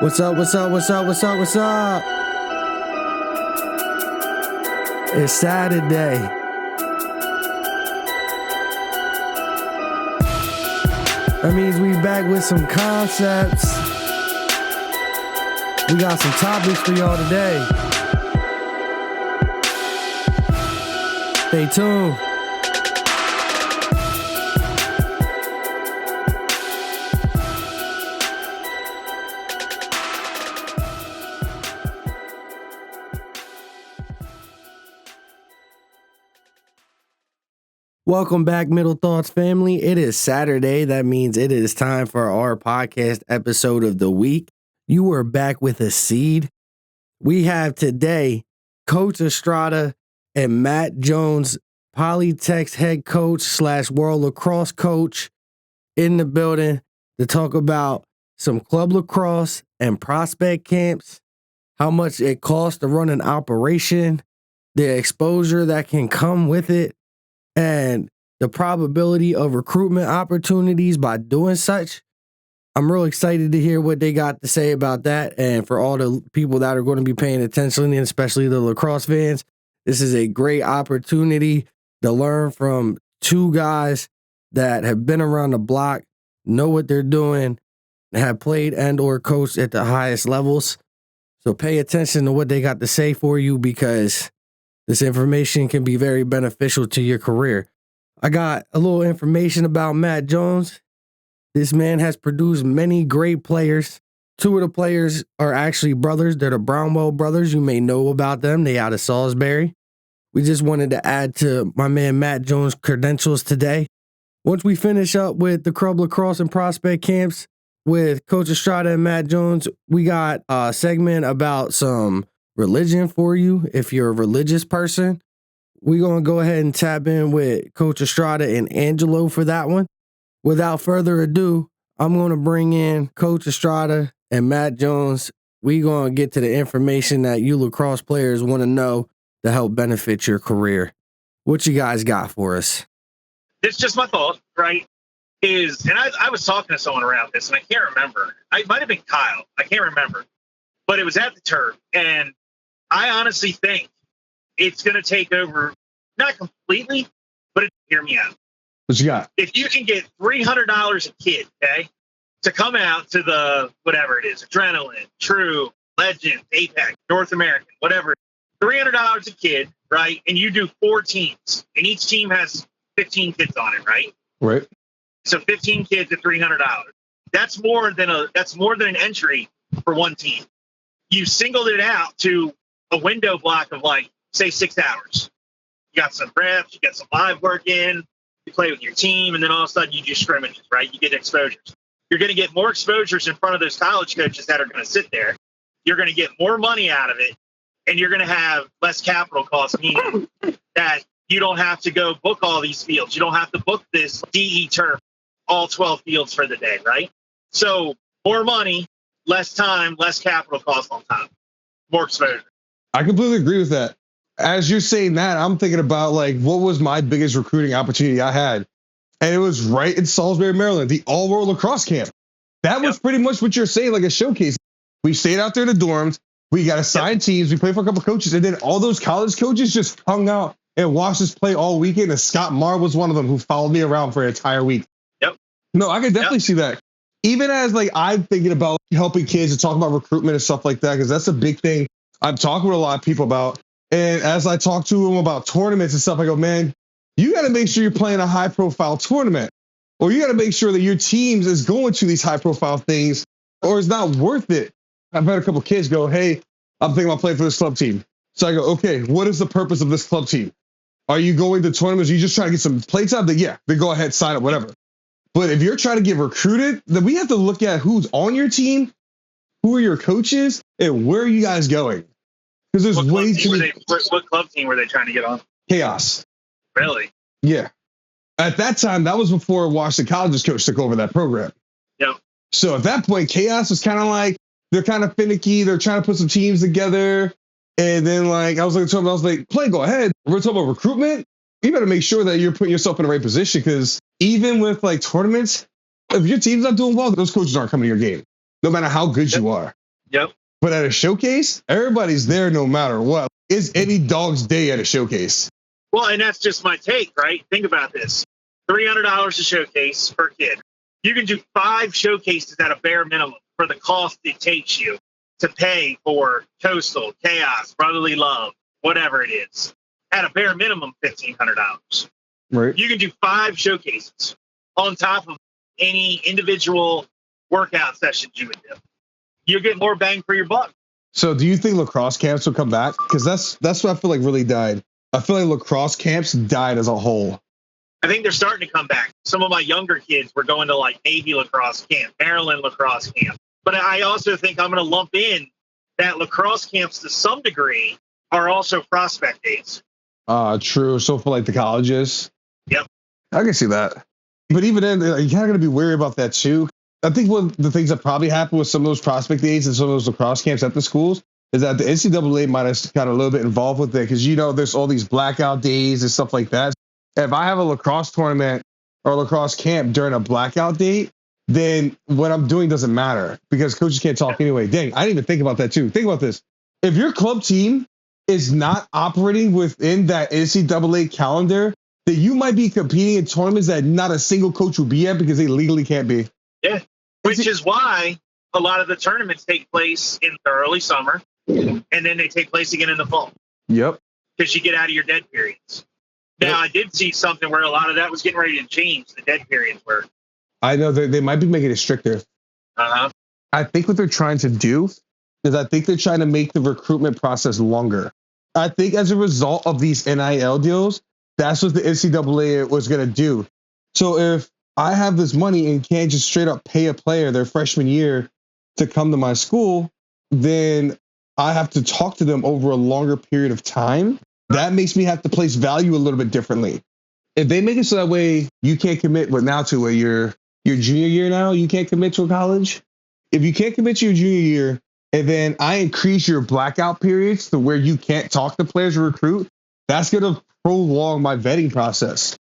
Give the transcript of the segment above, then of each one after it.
What's up? What's up? What's up? What's up? What's up? It's Saturday. That means we back with some concepts. We got some topics for y'all today. Stay tuned. Welcome back, Middle Thoughts family. It is Saturday. That means it is time for our podcast episode of the week. You are back with a seed. We have today Coach Estrada and Matt Jones, Polytech's head coach / World Lacrosse coach, in the building to talk about some club lacrosse and prospect camps, how much it costs to run an operation, the exposure that can come with it, and the probability of recruitment opportunities by doing such. I'm real excited to hear what they got to say about that. And for all the people that are going to be paying attention, and especially the lacrosse fans, this is a great opportunity to learn from two guys that have been around the block, know what they're doing, have played and or coached at the highest levels. So pay attention to what they got to say for you, because this information can be very beneficial to your career. I got a little information about Matt Jones. This man has produced many great players. Two of the players are actually brothers. They're the Brownwell brothers. You may know about them. They out of Salisbury. We just wanted to add to my man Matt Jones' credentials today. Once we finish up with the club lacrosse and prospect camps with Coach Estrada and Matt Jones, we got a segment about some religion for you if you're a religious person. We're going to go ahead and tap in with Coach Estrada and Angelo for that one. Without further ado, I'm going to bring in Coach Estrada and Matt Jones. We're going to get to the information that you lacrosse players want to know to help benefit your career. What you guys got for us? It's just my thought, right? And I was talking to someone around this, and I can't remember. It might have been Kyle. I can't remember. But it was at the turf, and I honestly think it's going to take over, not completely, but hear me out. What you got? If you can get $300 a kid, okay, to come out to the, whatever it is, Adrenaline, True, Legend, Apex, North American, whatever, $300 a kid, right? And you do 4 teams, and each team has 15 kids on it, right? Right. So 15 kids at $300. That's more than an entry for one team. You singled it out to a window block of, like, say 6 hours. You got some reps, you got some live work in, you play with your team, and then all of a sudden you do scrimmages, right? You get exposures. You're going to get more exposures in front of those college coaches that are going to sit there. You're going to get more money out of it, and you're going to have less capital costs, meaning that you don't have to go book all these fields. You don't have to book this DE turf, all 12 fields for the day, right? So more money, less time, less capital costs on time, more exposure. I completely agree with that. As you're saying that, I'm thinking about, like, what was my biggest recruiting opportunity I had? And it was right in Salisbury, Maryland, the all-world lacrosse camp. That was pretty much what you're saying, like a showcase. We stayed out there in the dorms. We got assigned teams. We played for a couple coaches. And then all those college coaches just hung out and watched us play all weekend. And Scott Marr was one of them who followed me around for an entire week. Yep. No, I could definitely see that. Even as, like, I'm thinking about helping kids and talking about recruitment and stuff like that, because that's a big thing I'm talking with a lot of people about. And as I talk to them about tournaments and stuff, I go, man, you got to make sure you're playing a high-profile tournament, or you got to make sure that your teams is going to these high-profile things, or it's not worth it. I've had a couple kids go, hey, I'm thinking about playing for this club team. So I go, okay, what is the purpose of this club team? Are you going to tournaments? Are you just trying to get some play time? Then yeah, then go ahead, sign up, whatever. But if you're trying to get recruited, then we have to look at who's on your team, who are your coaches, and where are you guys going? Because there's way too many. What club team were they trying to get on? Chaos. Really? Yeah. At that time, that was before Washington College's coach took over that program. Yep. So at that point, Chaos was kind of like, they're kind of finicky. They're trying to put some teams together. And then, like, I was looking to them, I was like, play, go ahead. We're talking about recruitment. You better make sure that you're putting yourself in the right position, because even with, like, tournaments, if your team's not doing well, those coaches aren't coming to your game, no matter how good you are. Yep. But at a showcase, everybody's there no matter what. It's any dog's day at a showcase. Well, and that's just my take, right? Think about this. $300 a showcase per kid. You can do 5 showcases at a bare minimum for the cost it takes you to pay for Coastal, Chaos, Brotherly Love, whatever it is. At a bare minimum, $1,500. Right. You can do 5 showcases on top of any individual workout sessions you would do. You get more bang for your buck. So do you think lacrosse camps will come back? Because that's what I feel like really died. I feel like lacrosse camps died as a whole. I think they're starting to come back. Some of my younger kids were going to like Navy lacrosse camp, Maryland lacrosse camp. But I also think I'm going to lump in that lacrosse camps to some degree are also prospect days. True. So for like the colleges. Yep. I can see that. But even then, you're kind of going to be wary about that too. I think one of the things that probably happened with some of those prospect days and some of those lacrosse camps at the schools is that the NCAA might have got a little bit involved with it because, there's all these blackout days and stuff like that. If I have a lacrosse tournament or a lacrosse camp during a blackout date, then what I'm doing doesn't matter because coaches can't talk anyway. Dang, I didn't even think about that too. Think about this. If your club team is not operating within that NCAA calendar, then you might be competing in tournaments that not a single coach will be at because they legally can't be. Yeah, which is why a lot of the tournaments take place in the early summer and then they take place again in the fall. Yep. Because you get out of your dead periods. Now, I did see something where a lot of that was getting ready to change. The dead periods were. I know they might be making it stricter. Uh-huh. I think what they're trying to do is I think they're trying to make the recruitment process longer. I think as a result of these NIL deals, that's what the NCAA was going to do. So if I have this money and can't just straight up pay a player their freshman year to come to my school, then I have to talk to them over a longer period of time. That makes me have to place value a little bit differently. If they make it so that way you can't commit your junior year now, you can't commit to a college. If you can't commit to your junior year and then I increase your blackout periods to where you can't talk to players or recruit, that's going to prolong my vetting process.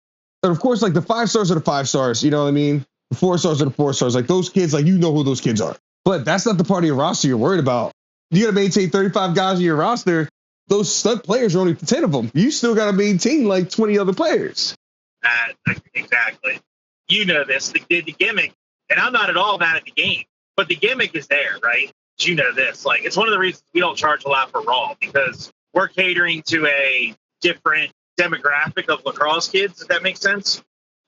And of course, like the 5 stars are the 5 stars, you know what I mean? The 4 stars are the 4 stars. Like those kids, like who those kids are. But that's not the part of your roster you're worried about. You got to maintain 35 guys in your roster. Those stud players are only 10 of them. You still got to maintain like 20 other players. Exactly. You know this, the gimmick, and I'm not at all mad at the game, but the gimmick is there, right? You know this. Like, it's one of the reasons we don't charge a lot for Raw because we're catering to a different demographic of lacrosse kids, if that makes sense.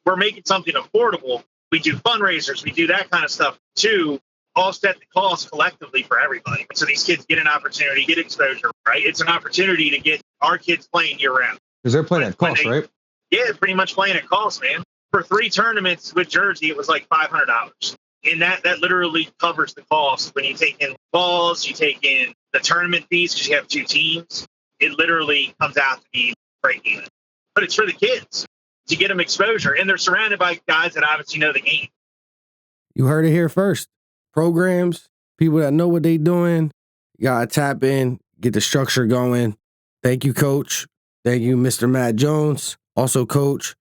We're making something affordable. We do fundraisers. We do that kind of stuff to offset the cost collectively for everybody. So these kids get an opportunity, get exposure, right? It's an opportunity to get our kids playing year round. Because they're playing at cost, right? Yeah, pretty much playing at cost, man. For 3 tournaments with Jersey, it was like $500. And that literally covers the cost. When you take in balls, you take in the tournament fees because you have 2 teams, it literally comes out to be break even. But it's for the kids to get them exposure. And they're surrounded by guys that obviously know the game. You heard it here first. Programs, people that know what they're doing, you got to tap in, get the structure going. Thank you, Coach. Thank you, Mr. Matt Jones. Also, Coach,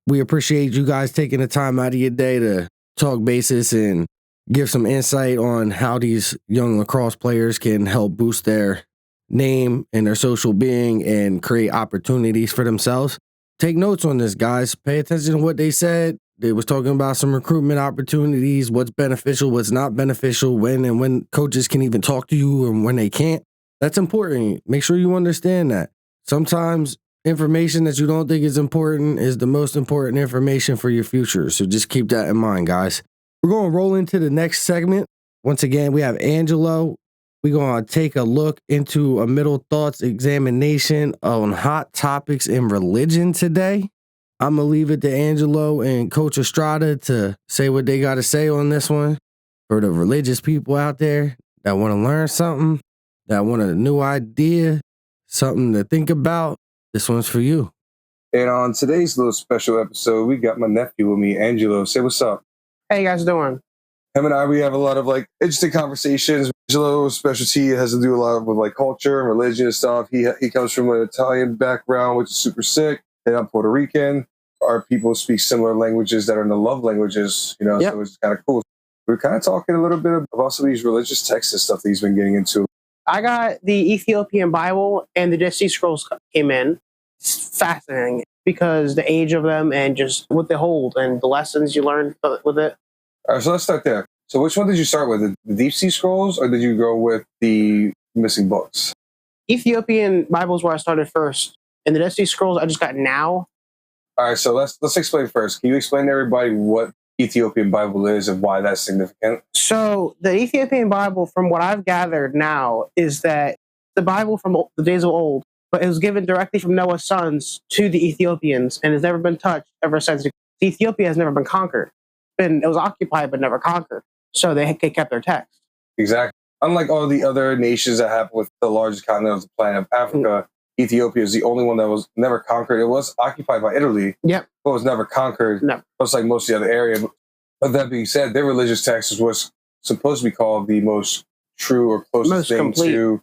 we appreciate you guys taking the time out of your day to talk basis and give some insight on how these young lacrosse players can help boost their name and their social being and create opportunities for themselves. Take notes on this, guys. Pay attention to what they said. They was talking about some recruitment opportunities, what's beneficial, what's not beneficial, when coaches can even talk to you and when they can't. That's important. Make sure you understand that. Sometimes information that you don't think is important is the most important information for your future. So just keep that in mind, guys. We're going to roll into the next segment. Once again, we have Angelo. We're going to take a look into a middle thoughts examination on hot topics in religion today. I'm going to leave it to Angelo and Coach Estrada to say what they got to say on this one. For the religious people out there that want to learn something, that want a new idea, something to think about, this one's for you. And on today's little special episode, we got my nephew with me, Angelo. Say what's up. How you guys doing? Him and I, we have a lot of interesting conversations. Angelo's specialty has to do a lot with culture and religion and stuff. He comes from an Italian background, which is super sick. And I'm Puerto Rican. Our people speak similar languages that are in the love languages, Yep. So it's kind of cool. we're kind of talking a little bit about some of these religious texts and stuff that he's been getting into. I got the Ethiopian Bible and the Dead Sea Scrolls came in. It's fascinating because the age of them and just what they hold and the lessons you learn with it. All right, so let's start there. So which one did you start with, the Deep Sea Scrolls, or did you go with the missing books? Ethiopian Bible is where I started first, and the Dead Sea Scrolls I just got now. All right, so let's explain first. Can you explain to everybody what Ethiopian Bible is and why that's significant? So the Ethiopian Bible, from what I've gathered now, is that the Bible from the days of old, but it was given directly from Noah's sons to the Ethiopians and has never been touched ever since. Ethiopia has never been conquered. It was occupied but never conquered. So they kept their text. Exactly. Unlike all the other nations that have with the largest continent of the planet of Africa, Ethiopia is the only one that was never conquered. It was occupied by Italy, Yep. but was never conquered. No. Just like most of the other area. But that being said, their religious text is what's supposed to be called the most true or closest Most thing complete. to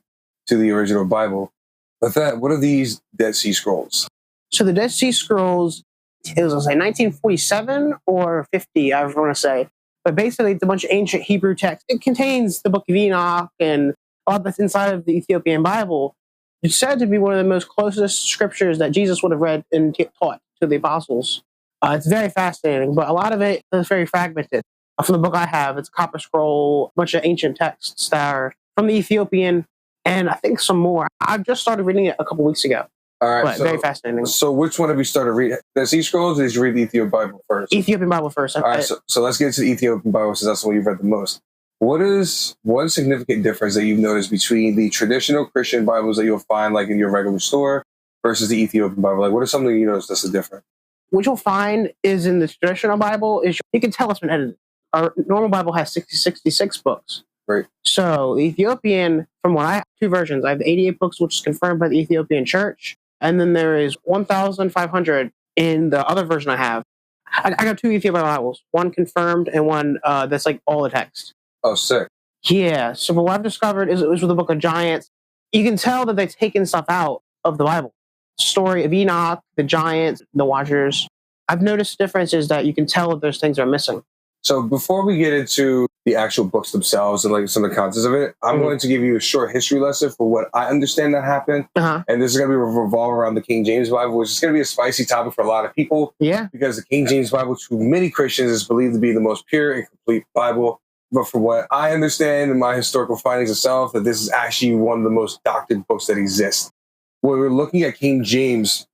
the original Bible. But that, what are these Dead Sea Scrolls? So the Dead Sea Scrolls, it was, 1947 or 50, I want to say. But basically, it's a bunch of ancient Hebrew text. It contains the Book of Enoch and all that's inside of the Ethiopian Bible. It's said to be one of the most closest scriptures that Jesus would have read and taught to the apostles. It's very fascinating, but a lot of it is very fragmented. From the book I have, it's a copper scroll, a bunch of ancient texts that are from the Ethiopian, and I think some more. I just started reading it a couple weeks ago. All right, But very fascinating. So which one have you started reading? Dead Sea Scrolls, or did you read the Ethiopian Bible first? Ethiopian Bible first. All right, so let's get to the Ethiopian Bible since that's the one you've read the most. What is one significant difference that you've noticed between the traditional Christian Bibles that you'll find like in your regular store versus the Ethiopian Bible? Like, what is something you notice that's different? What you'll find is in the traditional Bible is you can tell it's been edited. Our normal Bible has 66 books. Right. So the Ethiopian, from what I have, two versions. I have the 88 books, which is confirmed by the Ethiopian Church, and then there is 1,500 in the other version I have. I got two Ethiopian Bibles, one confirmed and one that's like all the text. Oh, sick. Yeah. So what I've discovered is it was with the Book of Giants. You can tell that they've taken stuff out of the Bible. Story of Enoch, the giants, the watchers. I've noticed differences that you can tell if there's things that are missing. So before we get into the actual books themselves and like some of the contents of it, I'm going to give you a short history lesson for what I understand that happened. And this is going to be revolve around the King James Bible, which is going to be a spicy topic for a lot of people. Yeah. Because the King James Bible, to many Christians, is believed to be the most pure and complete Bible. But from what I understand in my historical findings itself, that this is actually one of the most doctored books that exist. When we're looking at King James,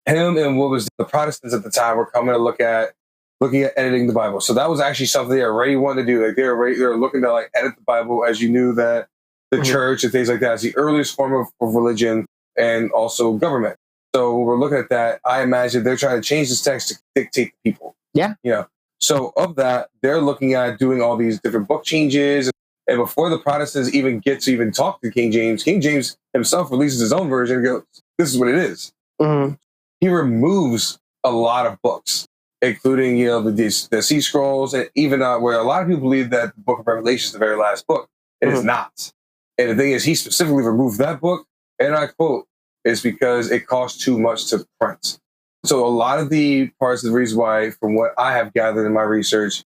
him and what was the Protestants at the time were coming to looking at editing the Bible. So that was actually something they already wanted to do. Like they were looking to like edit the Bible, as you knew that the church and things like that is the earliest form of religion and also government. So when we're looking at that, I imagine they're trying to change this text to dictate the people. Yeah. You know. So of that, they're looking at doing all these different book changes. And before the Protestants even get to even talk to King James himself releases his own version and goes, this is what it is. Mm-hmm. He removes a lot of books, including, the Sea Scrolls, and even where a lot of people believe that the Book of Revelation is the very last book. It is not. And the thing is, he specifically removed that book, and I quote, is because it costs too much to print. So a lot of the parts of the reason why, from what I have gathered in my research,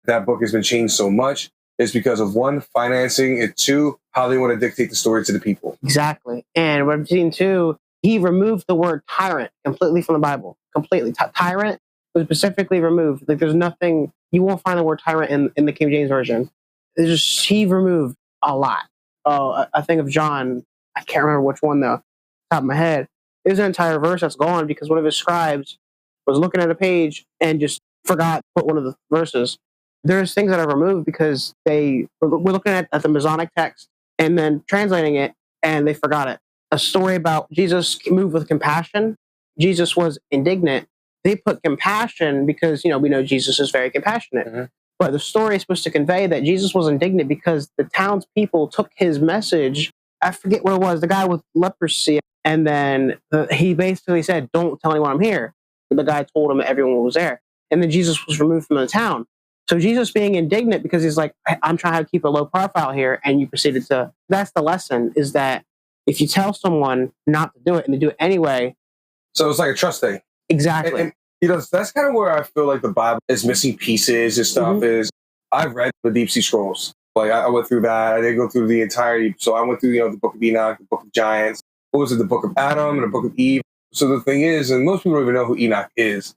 that book has been changed so much is because of one, financing, and two, how they want to dictate the story to the people. Exactly. And what I've seen too, he removed the word tyrant completely from the Bible. Completely. Tyrant was specifically removed. Like there's nothing, you won't find the word tyrant in the King James Version. It's just, he removed a lot. I think of John, I can't remember which one though, top of my head. There's an entire verse that's gone because one of his scribes was looking at a page and just forgot to put one of the verses. There's things that are removed because we're looking at the Masonic text and then translating it and they forgot it. A story about Jesus moved with compassion. Jesus was indignant. They put compassion because, we know Jesus is very compassionate. Mm-hmm. But the story is supposed to convey that Jesus was indignant because the townspeople took his message. I forget what it was, the guy with leprosy. And then he basically said, don't tell anyone I'm here. The guy told him everyone was there. And then Jesus was removed from the town. So Jesus being indignant because he's like, I'm trying to keep a low profile here. And you proceeded to, that's the lesson, is that if you tell someone not to do it and they do it anyway. So it's like a trust thing. Exactly. And that's kind of where I feel like the Bible is missing pieces and stuff is I've read the Deep Sea Scrolls. Like I went through that. I didn't go through the entirety. So I went through, the Book of Enoch, the Book of Giants. What was it? The Book of Adam and the Book of Eve. So the thing is, and most people don't even know who Enoch is.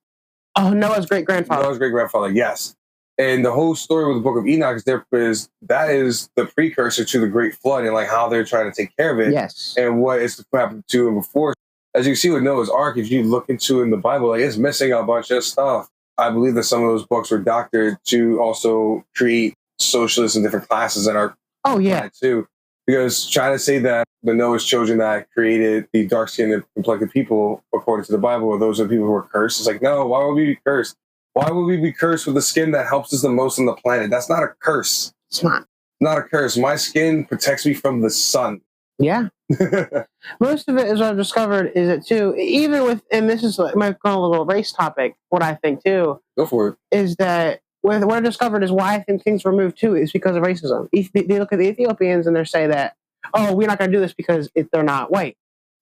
Oh, Noah's great-grandfather. Noah's great-grandfather, yes. And the whole story with the Book of Enoch that is the precursor to the Great Flood and like how they're trying to take care of it. Yes. And what is happened to him before. As you see with Noah's Ark, if you look into in the Bible, like it's missing a bunch of stuff. I believe that some of those books were doctored to also create socialists and different classes that are too. Because trying to say that the Noah's children that created the dark-skinned and complected people, according to the Bible, are those are people who were cursed. It's like, no, why would we be cursed? Why would we be cursed with the skin that helps us the most on the planet? That's not a curse. It's not. Not a curse. My skin protects me from the sun. Yeah. Most of it, as I've discovered, is it too, even with, and this is might go a little race topic, what I think too. Go for it. Is that what I discovered is why I think things were moved too is because of racism. They look at the Ethiopians and they say that, oh, we're not going to do this because they're not white.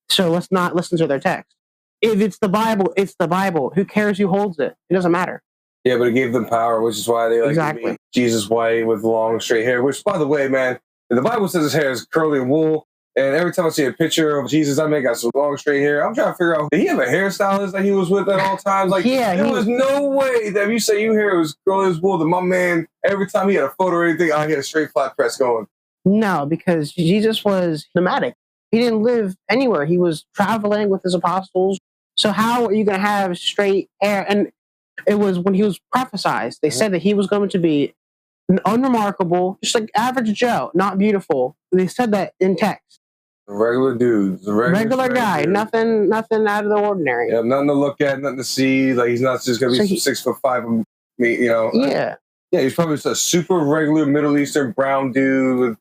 So let's not listen to their text. If it's the Bible, it's the Bible. Who cares who holds it? It doesn't matter. Yeah, but it gave them power, which is why they like Jesus white with long straight hair. Which, by the way, man, the Bible says his hair is curly and wool. And every time I see a picture of Jesus, I got some long straight hair. I'm trying to figure out, did he have a hairstylist that he was with at all times? Like, there was no way that if you say your hair was curly as wool, that my man, every time he had a photo or anything, I had a straight flat press going. No, because Jesus was nomadic. He didn't live anywhere. He was traveling with his apostles. So how are you going to have straight hair? And it was when he was prophesied, they said that he was going to be unremarkable, just like average Joe, not beautiful. They said that in text. Regular dudes, regular guy, nothing out of the ordinary. Yeah, nothing to look at, nothing to see. Like he's not just gonna be 6'5", Yeah, he's probably just a super regular Middle Eastern brown dude with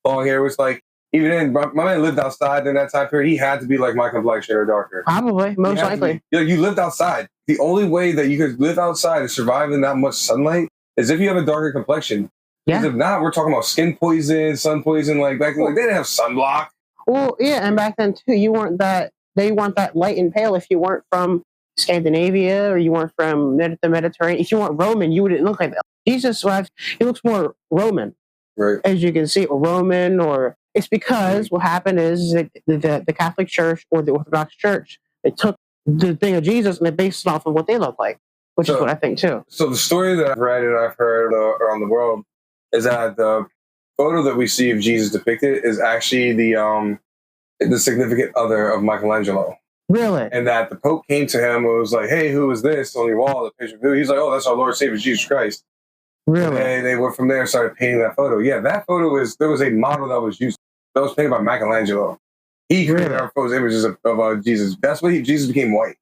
long hair. Which like even then, my man lived outside in that time period. He had to be like my complexion or darker. Probably, most likely. You lived outside. The only way that you could live outside and survive in that much sunlight is if you have a darker complexion. Yeah. Because if not, we're talking about skin poison, sun poison. Like back then, they didn't have sunblock. Well, yeah, and back then too, they weren't that light and pale if you weren't from Scandinavia or you weren't from the Mediterranean. If you weren't Roman, you wouldn't look like that. Jesus, he looks more Roman, right? As you can see, or Roman, or it's because what happened is that the Catholic Church or the Orthodox Church, they took the thing of Jesus and they based it off of what they look like, which is what I think too. So the story that I've read and I've heard around the world is that the photo that we see of Jesus depicted is actually the significant other of Michelangelo. Really? And that the Pope came to him and was like, "Hey, who is this on your wall?" The picture of who? He's like, "Oh, that's our Lord and Savior Jesus Christ." Really? And they went from there and started painting that photo. Yeah, that photo there was a model that was used that was painted by Michelangelo. He created our photos images of Jesus. That's why Jesus became white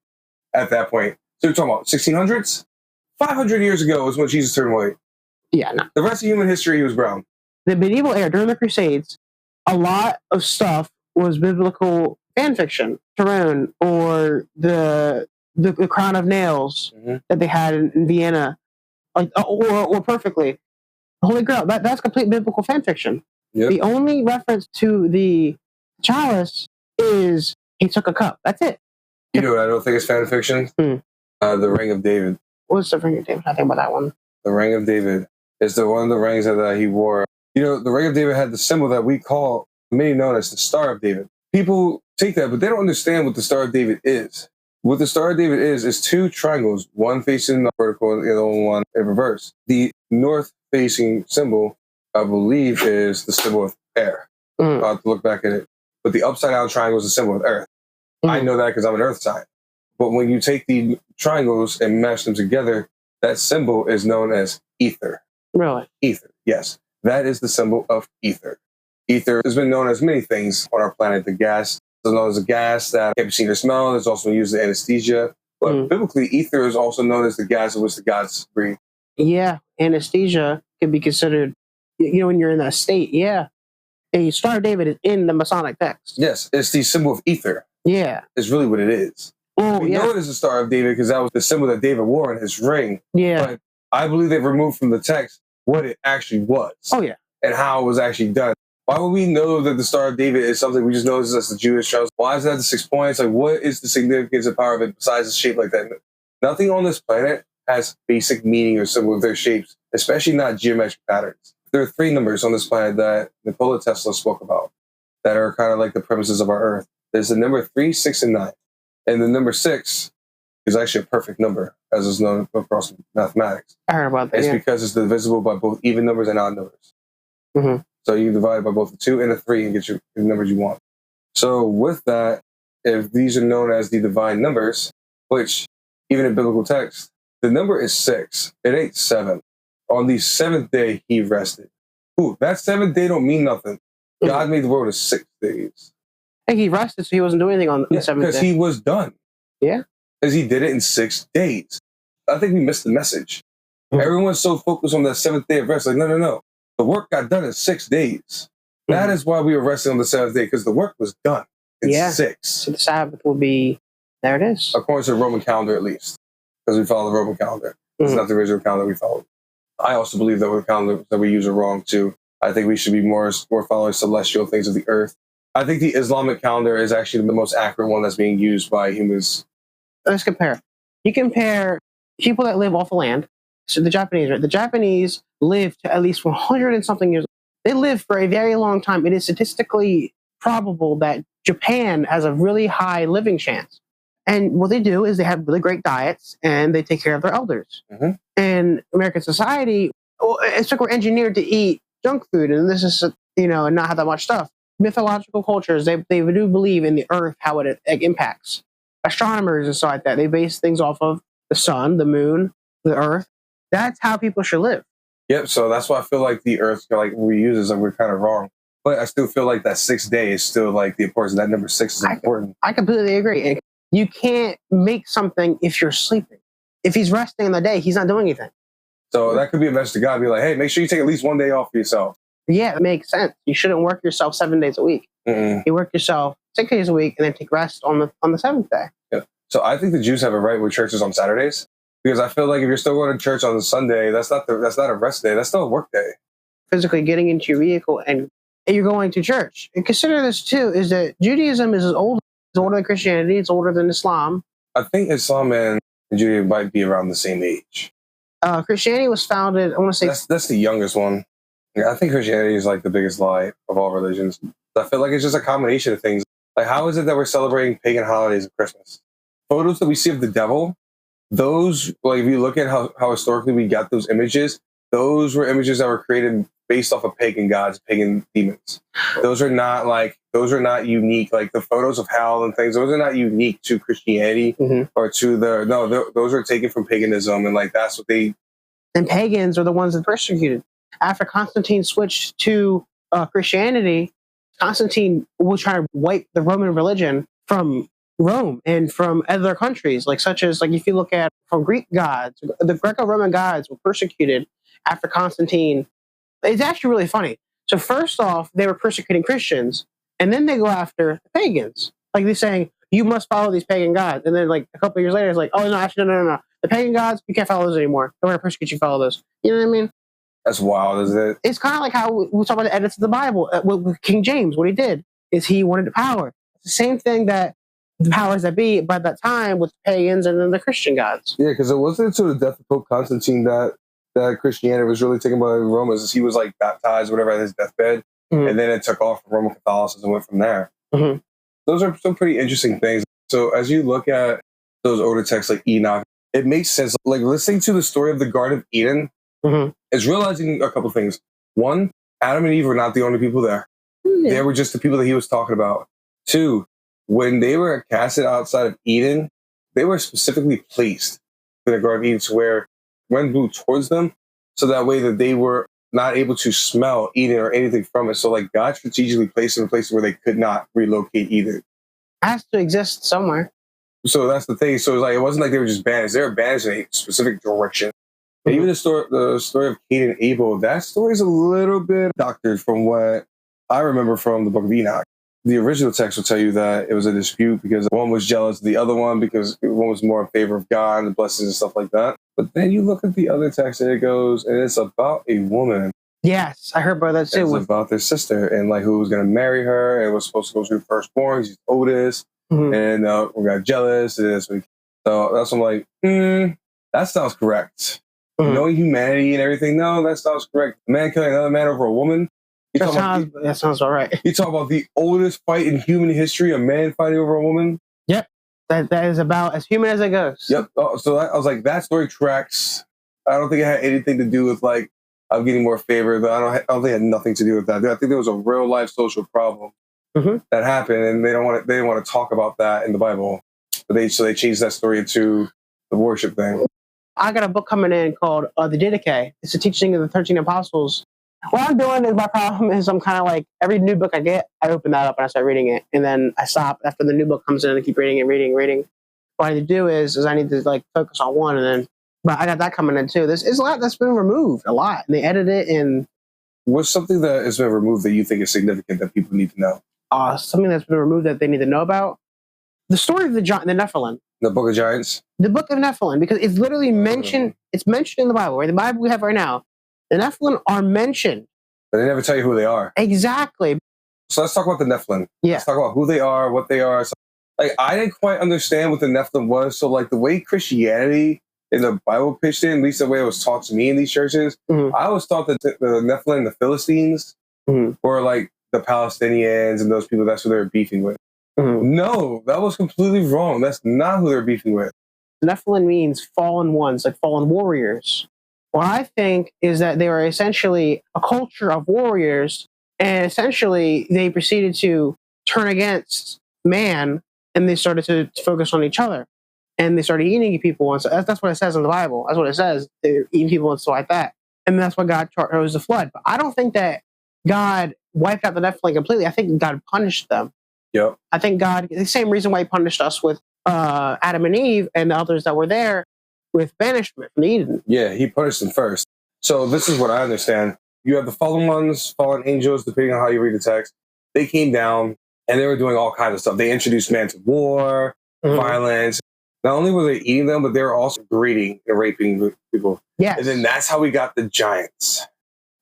at that point. So you're talking about 1600s? 500 years ago is when Jesus turned white. Yeah, no. The rest of human history, he was brown. The medieval era, during the Crusades, a lot of stuff was biblical fan fiction. Tyrone or the Crown of Nails that they had in Vienna, or Perfectly. Holy Grail, that's complete biblical fan fiction. Yep. The only reference to the chalice is he took a cup. That's it. You know what I don't think it's fan fiction? The Ring of David. What's the Ring of David? I think about that one. The Ring of David is one of the rings that he wore. You know, the Ring of David had the symbol that we call, many known as the Star of David. People take that, but they don't understand what the Star of David is. What the Star of David is two triangles, one facing the vertical and the other one in reverse. The north-facing symbol, I believe, is the symbol of air. I'll have to look back at it. But the upside-down triangle is the symbol of earth. I know that because I'm an earth sign. But when you take the triangles and mash them together, that symbol is known as ether. Really? Ether, yes. That is the symbol of ether. Ether has been known as many things on our planet. The gas is known as a gas that can't be seen or smelled. It's also used as anesthesia. But biblically, ether is also known as the gas in which the gods breathe. Yeah, anesthesia can be considered, when you're in that state, yeah. A Star of David is in the Masonic text. Yes, it's the symbol of ether. Yeah. It's really what it is. We know it is the Star of David because that was the symbol that David wore in his ring. Yeah. But I believe they've removed from the text what it actually was. Oh, yeah. And how it was actually done. Why would we know that the Star of David is something we just know as the Jewish shells? Why is that the 6 points? Like, what is the significance and power of it besides a shape like that? Nothing on this planet has basic meaning or symbol of their shapes especially not geometric patterns. There are 3 numbers on this planet that Nikola Tesla spoke about that are kind of like the premises of our Earth. There's the number 3, 6, and 9. And the number 6 is actually a perfect number, as is known across mathematics. I heard about that. It's because it's divisible by both even numbers and odd numbers. Mm-hmm. So you divide by both the 2 and the 3 and get your the numbers you want. So with that, if these are known as the divine numbers, which even in biblical text, the number is 6. It ain't 7. On the 7th day, he rested. Ooh, that 7th day don't mean nothing. God made the world in 6 days. Hey, he rested, so he wasn't doing anything on the 7th day. Because he was done. Yeah. Because he did it in 6 days. I think we missed the message. Everyone's so focused on that 7th day of rest. Like, no. The work got done in 6 days. That is why we were resting on the 7th day, because the work was done in 6. So the Sabbath will be, there it is. According to the Roman calendar, at least. Because we follow the Roman calendar. It's not the original calendar we followed. I also believe that the calendar that we use are wrong, too. I think we should be more following celestial things of the earth. I think the Islamic calendar is actually the most accurate one that's being used by humans. Let's compare. You compare people that live off the land. So the Japanese, right? The Japanese live to at least 100 and something years. They live for a very long time. It is statistically probable that Japan has a really high living chance. And what they do is they have really great diets and they take care of their elders. Mm-hmm. And American society, it's like we're engineered to eat junk food, and this is, and not have that much stuff. Mythological cultures, they do believe in the earth, how it impacts. Astronomers and stuff like that, they base things off of the sun, the moon, the earth. That's how people should live. Yep, so that's why I feel like the earth, like we use is like we're kind of wrong. But I still feel like that 6th day is still like the importance. That number 6 is important. I completely agree. And you can't make something if you're sleeping. If he's resting in the day, he's not doing anything. So that could be a message to God. Be like, hey, make sure you take at least 1 day off for yourself. Yeah, it makes sense. You shouldn't work yourself 7 days a week. Mm-mm. You work yourself 6 days a week and then take rest on the 7th day. Yeah. So I think the Jews have a right with churches on Saturdays, because I feel like if you're still going to church on a Sunday, that's not a rest day. That's still a work day. Physically getting into your vehicle and you're going to church. And consider this too: is that Judaism is older than Christianity. It's older than Islam. I think Islam and Judaism might be around the same age. Christianity was founded, I want to say... That's the youngest one. Yeah, I think Christianity is like the biggest lie of all religions. I feel like it's just a combination of things. Like, how is it that we're celebrating pagan holidays of Christmas? Photos that we see of the devil, those, like, if you look at how historically we got those images, those were images that were created based off of pagan gods, pagan demons. Those are not unique. Like the photos of hell and things, those are not unique to Christianity or to those are taken from paganism, and like that's what they. And pagans are the ones that persecuted. After Constantine switched to Christianity, Constantine was trying to wipe the Roman religion from Rome and from other countries, such as if you look at from Greek gods, the Greco-Roman gods were persecuted after Constantine. It's actually really funny. So first off, they were persecuting Christians, and then they go after the pagans. Like they're saying, you must follow these pagan gods. And then a couple of years later, it's like, oh, no, actually, no. The pagan gods, you can't follow those anymore. They're going to persecute you, follow those. You know what I mean? That's wild, isn't it? It's kind of like how we talk about the edits of the Bible. With King James, what he did is he wanted the power. It's the same thing that the powers that be by that time with the pagans and then the Christian gods. Yeah, because it wasn't until the death of Pope Constantine that Christianity was really taken by the Romans, as he was baptized, whatever, at his deathbed, and then it took off from Roman Catholicism and went from there. Mm-hmm. Those are some pretty interesting things. So as you look at those older texts like Enoch, it makes sense. Like listening to the story of the Garden of Eden is realizing a couple things. One, Adam and Eve were not the only people there. Yeah. They were just the people that he was talking about. Two, when they were casted outside of Eden, they were specifically placed in the Garden of Eden to where wind blew towards them, so that way that they were not able to smell Eden or anything from it. So God strategically placed them in places where they could not relocate either. It has to exist somewhere. So that's the thing. So it wasn't like they were just banished. They were banished in a specific direction. And even the story of Cain and Abel, that story is a little bit doctored from what I remember from the book of Enoch. The original text will tell you that it was a dispute because one was jealous of the other one, because one was more in favor of God and the blessings and stuff like that. But then you look at the other text and it goes, and it's about a woman. Yes, I heard about that too. It's about their sister and who was going to marry her and was supposed to go to the firstborn. She's the oldest. And we got jealous. So that's what I'm like, that sounds correct. knowing humanity and everything. No, that sounds correct. A man killing another man over a woman. That sounds all right. You talk about the oldest fight in human history, a man fighting over a woman. Yep. That is about as human as it goes. Yep. So I was like, that story tracks. I don't think it had anything to do with like I'm getting more favor. I don't think it had nothing to do with that. I think there was a real life social problem that happened, and they didn't want to talk about that in the Bible. But they changed that story into the worship thing. I got a book coming in called The Didache. It's a teaching of the 13 apostles. What I'm doing is my problem is I'm kind of like every new book I get, I open that up and I start reading it, and then I stop after the new book comes in and I keep reading. What I need to do is I need to like focus on one, and then but I got that coming in too. There's a lot that's been removed, a lot, and they edit it. And what's something that has been removed that you think is significant that people need to know? Something that's been removed that they need to know about the story of the Nephilim, the Book of Giants, the Book of Nephilim, because it's literally mentioned. It's mentioned in the Bible, right? The Bible we have right now. The Nephilim are mentioned. But they never tell you who they are. Exactly. So let's talk about the Nephilim. Yeah. Let's talk about who they are, what they are. So, like, I didn't quite understand what the Nephilim was. So, like, the way Christianity in the Bible pitched in, at least the way it was taught to me in these churches, I always thought that the Nephilim, the Philistines, were like the Palestinians and those people. That's who they were beefing with. No, that was completely wrong. That's not who they're beefing with. Nephilim means fallen ones, like fallen warriors. What I think is that they were essentially a culture of warriors, and essentially they proceeded to turn against man, and they started to focus on each other, and they started eating people. And so that's what it says in the Bible. That's what it says. They're eating people and stuff like that. And that's why God chose the flood. But I don't think that God wiped out the Nephilim completely. I think God punished them. Yep. I think God, the same reason why he punished us with Adam and Eve and the others that were there, with banishment from Eden. Yeah, he punished them first. So this is what I understand. You have the fallen ones, fallen angels, depending on how you read the text. They came down and they were doing all kinds of stuff. They introduced man to war, violence. Not only were they eating them, but they were also breeding and raping people. Yes. And then that's how we got the giants.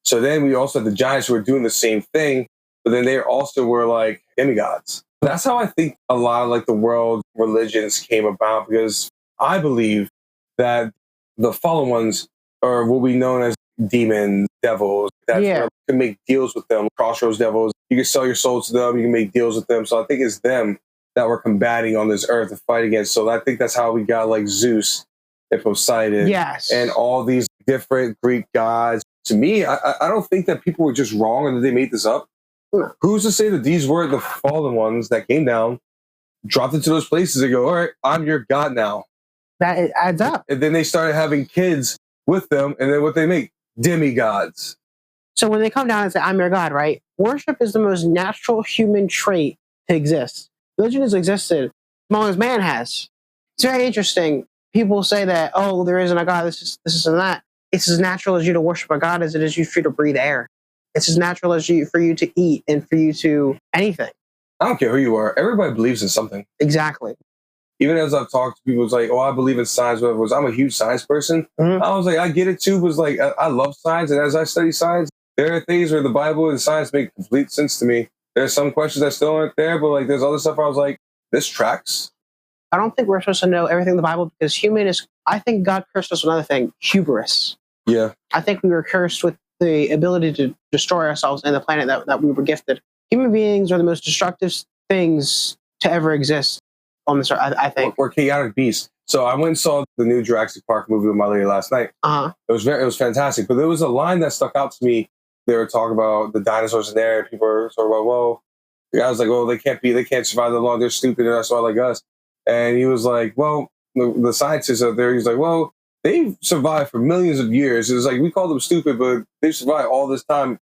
So then we also had the giants who were doing the same thing, but then they also were like demigods. That's how I think a lot of like the world religions came about, because I believe that the fallen ones are what we know as demons, devils. That's where you can make deals with them. Crossroads devils. You can sell your soul to them. You can make deals with them. So I think it's them that we're combating on this earth to fight against. So I think that's how we got like Zeus and Poseidon. Yes. And all these different Greek gods. To me, I don't think that people were just wrong and that they made this up. No. Who's to say that these were the fallen ones that came down, dropped into those places and go, all right, I'm your god now. That it adds up. And then they started having kids with them, and then what they make? Demigods. So when they come down and say, I'm your God, right? Worship is the most natural human trait to exist. Religion has existed as long as man has. It's very interesting. People say that, oh, there isn't a God, this is and that. It's as natural as you to worship a God as it is for you to breathe air. It's as natural as for you to eat and for you to anything. I don't care who you are. Everybody believes in something. Exactly. Even as I've talked to people, it's like, oh, I believe in science. Whatever it was. I'm a huge science person. I was like, I get it too. But it's like, I love science. And as I study science, there are things where the Bible and science make complete sense to me. There's some questions that still aren't there, but like there's other stuff where I was like, this tracks. I don't think we're supposed to know everything in the Bible because I think God cursed us with another thing, hubris. Yeah. I think we were cursed with the ability to destroy ourselves and the planet that we were gifted. Human beings are the most destructive things to ever exist on this earth, I think. We're chaotic beasts. So I went and saw the new Jurassic Park movie with my lady last night. It was fantastic. But there was a line that stuck out to me. They were talking about the dinosaurs in there, and people were sort of like, well, the guy was like, well, they can't survive that long. They're stupid, and that's why like us. And he was like, well, the scientists out there, he's like, well, they've survived for millions of years. It's like, we call them stupid, but they've survived all this time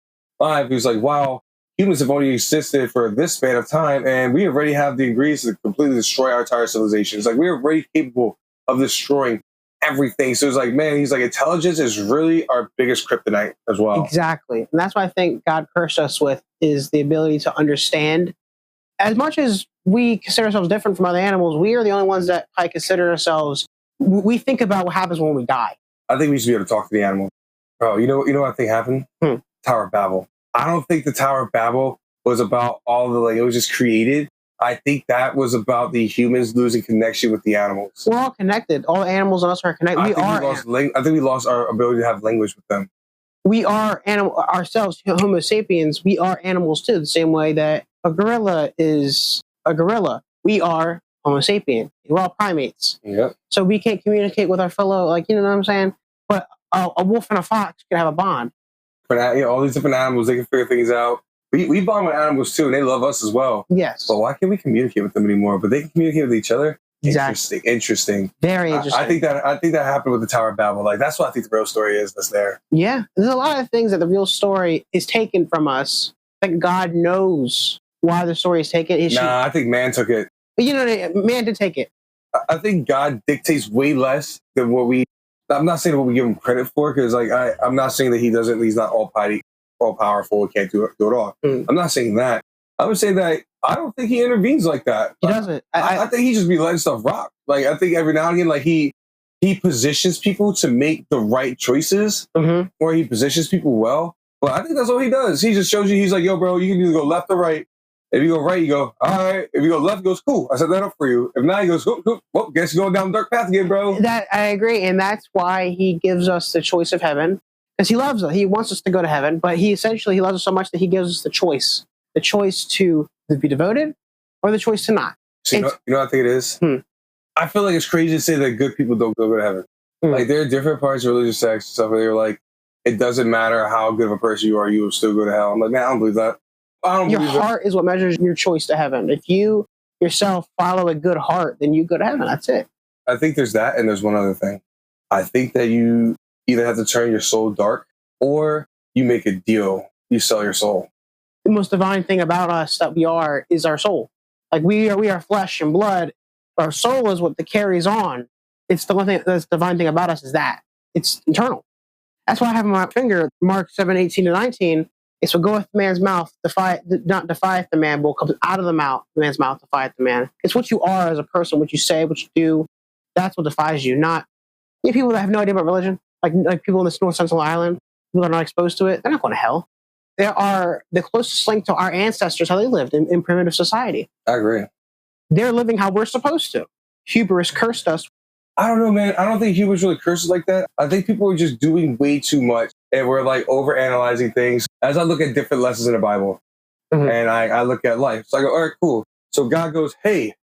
live. He was like, wow, humans have only existed for this span of time, and we already have the ingredients to completely destroy our entire civilization. It's like, we're already capable of destroying everything. So it's like, man, he's like, intelligence is really our biggest kryptonite as well. Exactly. And that's what I think God cursed us with, is the ability to understand. As much as we consider ourselves different from other animals, we are the only ones that I consider ourselves. We think about what happens when we die. I think we should be able to talk to the animals. Bro, you know what I think happened? Tower of Babel. I don't think the Tower of Babel was about all the, like, it was just created. I think that was about the humans losing connection with the animals. We're all connected. All animals and us are connected. I think we lost our ability to have language with them. We are animal ourselves, Homo sapiens. We are animals too, the same way that a gorilla is a gorilla. We are Homo sapien. We're all primates. Yep. So we can't communicate with our fellow, like, you know what I'm saying? But a wolf and a fox can have a bond. But all these different animals, they can figure things out. We bond with animals too, and they love us as well. Yes. But why can't we communicate with them anymore? But they can communicate with each other. Exactly. Interesting. Very interesting. I think that happened with the Tower of Babel. Like, that's what I think the real story is. That's there. Yeah. There's a lot of things that the real story is taken from us. That God knows why the story is taken. I think man took it. You know, man did take it. I think God dictates way less than what we. I'm not saying what we give him credit for, because like I'm not saying that he's not all powerful, can't do it all. I'm not saying that. I would say that I don't think he intervenes like that. He doesn't. I think he just be letting stuff rock. Like, I think every now and again, like he positions people to make the right choices, or he positions people well. But I think that's all he does. He just shows you. He's like, yo, bro, you can either go left or right. If you go right, you go, all right. If you go left, he goes, cool. I set that up for you. If not, he goes, well, guess you're going down the dark path again, bro. That I agree, and that's why he gives us the choice of heaven, because he loves us. He wants us to go to heaven, but he loves us so much that he gives us the choice to be devoted, or the choice to not. So you know what I think it is? I feel like it's crazy to say that good people don't go to heaven. Like, there are different parts of religious sects and stuff where they're like, it doesn't matter how good of a person you are, you will still go to hell. I'm like, man, I don't believe that. Your heart is what measures your choice to heaven. If you yourself follow a good heart, then you go to heaven. That's it. I think there's that, and there's one other thing. I think that you either have to turn your soul dark, or you make a deal. You sell your soul. The most divine thing about us that we are is our soul. Like, we are flesh and blood. Our soul is what carries on. It's the one thing that's divine thing about us is that it's eternal. That's why I have on my finger Mark 7:18-19. It's what goeth the man's mouth, not defieth the man, but what comes out of the man's mouth defieth the man. It's what you are as a person, what you say, what you do. That's what defies you. Not people that have no idea about religion, like people in the North Central Island, people that are not exposed to it. They're not going to hell. They are the closest link to our ancestors, how they lived in primitive society. I agree. They're living how we're supposed to. Hubris cursed us. I don't know, man. I don't think hubris really curses like that. I think people are just doing way too much, and we're like overanalyzing things. As I look at different lessons in the Bible, and I look at life, so I go, all right, cool. So God goes, hey,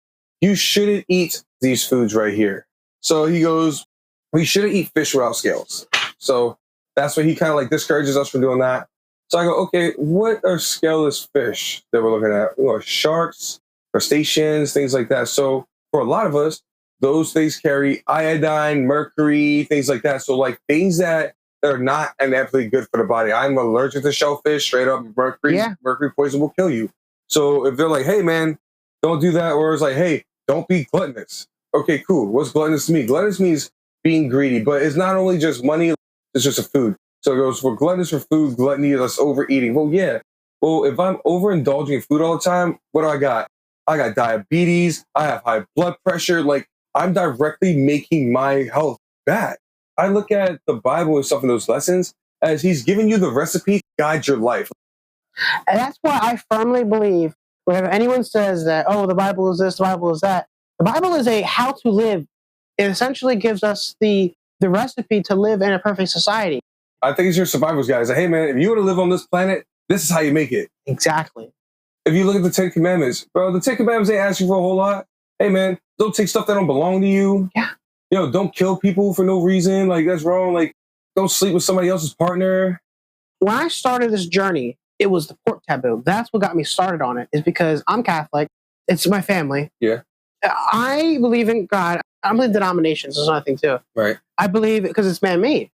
you shouldn't eat these foods right here. So he goes, we shouldn't eat fish without scales. So that's what he kind of like discourages us from doing that. So I go, okay, what are scaleless fish that we're looking at? Sharks, crustaceans, things like that. So for a lot of us, those things carry iodine, mercury, things like that. So like things that are not inevitably good for the body. I'm allergic to shellfish, straight up mercury. Yeah. Mercury poison will kill you. So if they're like, hey, man, don't do that. Or it's like, hey, don't be gluttonous. Okay, cool. What's gluttonous to me? Gluttonous means being greedy, but it's not only just money, it's just a food. So it goes for gluttonous for food, gluttony, that's overeating. Well, yeah. Well, if I'm overindulging in food all the time, what do I got? I got diabetes. I have high blood pressure. Like, I'm directly making my health bad. I look at the Bible and stuff in those lessons as he's giving you the recipe to guide your life. And that's why I firmly believe whenever anyone says that, oh, the Bible is this, the Bible is that, the Bible is a how to live. It essentially gives us the recipe to live in a perfect society. I think it's your survival's guide. It's like, hey, man, if you want to live on this planet, this is how you make it. Exactly. If you look at the 10 Commandments, bro, the 10 Commandments ain't asking for a whole lot. Hey, man, don't take stuff that don't belong to you. Yeah. Don't kill people for no reason. Like, that's wrong. Like, don't sleep with somebody else's partner. When I started this journey, it was the pork taboo. That's what got me started on it, is because I'm Catholic. It's my family. Yeah. I believe in God. I believe in denominations. There's nothing to. Right. I believe it because it's man-made.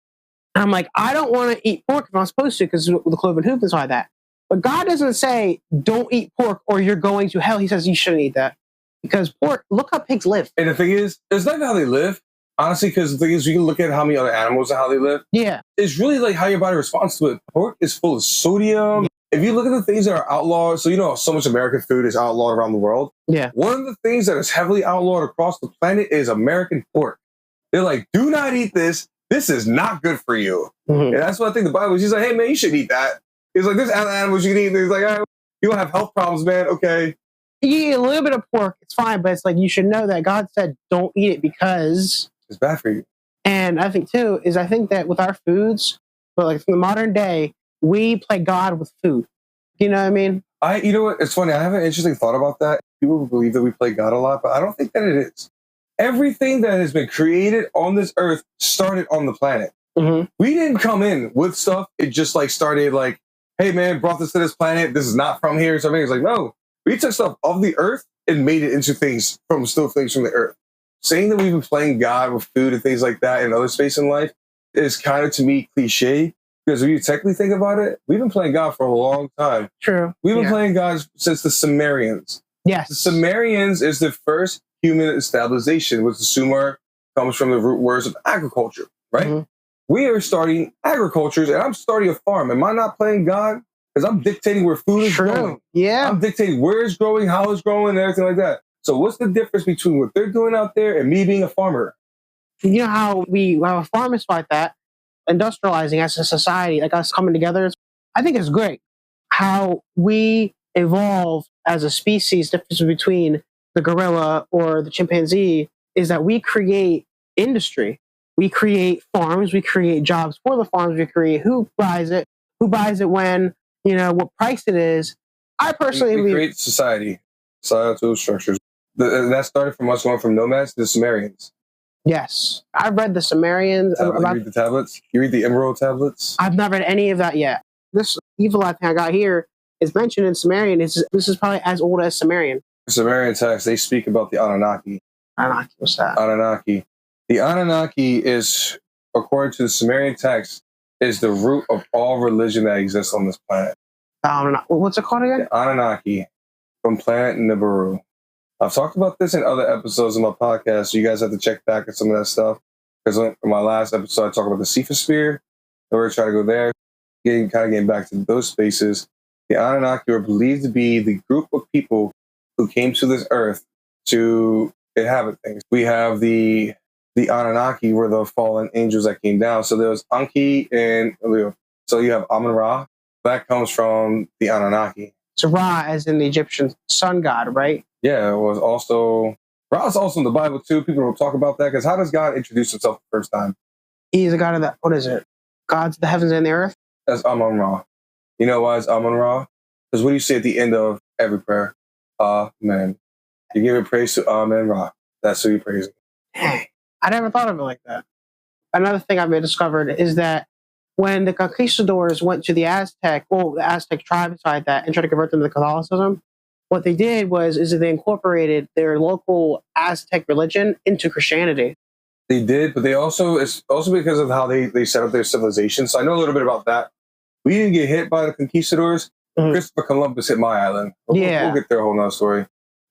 I'm like, I don't want to eat pork if I'm supposed to because of the cloven hoof and stuff like that. But God doesn't say, don't eat pork or you're going to hell. He says you shouldn't eat that. Because pork, look how pigs live. And the thing is, it's not how they live. Honestly, because the thing is, you can look at how many other animals and how they live. Yeah. It's really like how your body responds to it. Pork is full of sodium. Yeah. If you look at the things that are outlawed, so so much American food is outlawed around the world. Yeah. One of the things that is heavily outlawed across the planet is American pork. They're like, do not eat this. This is not good for you. And that's what I think the Bible is. He's like, hey, man, you should eat that. He's like, there's other animals you can eat. And he's like, all right, you don't have health problems, man. Okay. You eat a little bit of pork, it's fine, but it's like you should know that God said don't eat it because It's bad for you. And I think too is I think that with our foods, but like in the modern day, we play God with food. You know what I mean? You know what? It's funny. I have an interesting thought about that. People believe that we play God a lot, but I don't think that it is. Everything that has been created on this earth started on the planet. Mm-hmm. We didn't come in with stuff. It just like started like, hey man, brought this to this planet. This is not from here. Something. It's like, no, we took stuff off the earth and made it into things from the earth. Saying that we've been playing God with food and things like that in other space in life is kind of, to me, cliche. Because when you technically think about it, we've been playing God for a long time. True. We've been playing God since the Sumerians. Yes. The Sumerians is the first human stabilization, which the Sumer comes from the root words of agriculture, right? Mm-hmm. We are starting agricultures, and I'm starting a farm. Am I not playing God? Because I'm dictating where food is growing. Yeah. I'm dictating where it's growing, how it's growing, and everything like that. So what's the difference between what they're doing out there and me being a farmer? You know how we have a farmers like that, industrializing as a society, like us coming together. I think it's great how we evolve as a species. Difference between the gorilla or the chimpanzee is that we create industry. We create farms. We create jobs for the farms. We create who buys it when, what price it is. I personally we create society, societal structures. That started from us going from nomads to the Sumerians. Yes. I've read the Sumerians. You read the tablets? You read the Emerald tablets? I've not read any of that yet. This evil eye thing I got here is mentioned in Sumerian. This is probably as old as Sumerian. Sumerian text, they speak about the Anunnaki. Anunnaki, what's that? Anunnaki. The Anunnaki is, according to the Sumerian text, is the root of all religion that exists on this planet. What's it called again? The Anunnaki from planet Nibiru. I've talked about this in other episodes of my podcast, so you guys have to check back at some of that stuff. Because in my last episode, I talked about the Cephosphere. So we're trying to go there, getting back to those spaces. The Anunnaki are believed to be the group of people who came to this earth to inhabit things. We have the Anunnaki were the fallen angels that came down. So there was Anki and Leo. So you have Amun-Ra. That comes from the Anunnaki. So Ra, as in the Egyptian sun god, right? Yeah, it was also... Ra's also in the Bible, too. People don't talk about that, because how does God introduce himself the first time? He's a god of that... What is it? Gods of the heavens and the earth? That's Amun-Ra. You know why it's Amun-Ra? Because what do you say at the end of every prayer? Amen. You give it praise to Amun-Ra. That's who you praise. Dang. I never thought of it like that. Another thing I've discovered is that when the conquistadors went to the Aztec tribe inside that and tried to convert them to Catholicism, what they did is that they incorporated their local Aztec religion into Christianity. They did, but it's also because of how they set up their civilization. So I know a little bit about that. We didn't get hit by the conquistadors. Mm-hmm. Christopher Columbus hit my island. We'll get there, a whole nother story.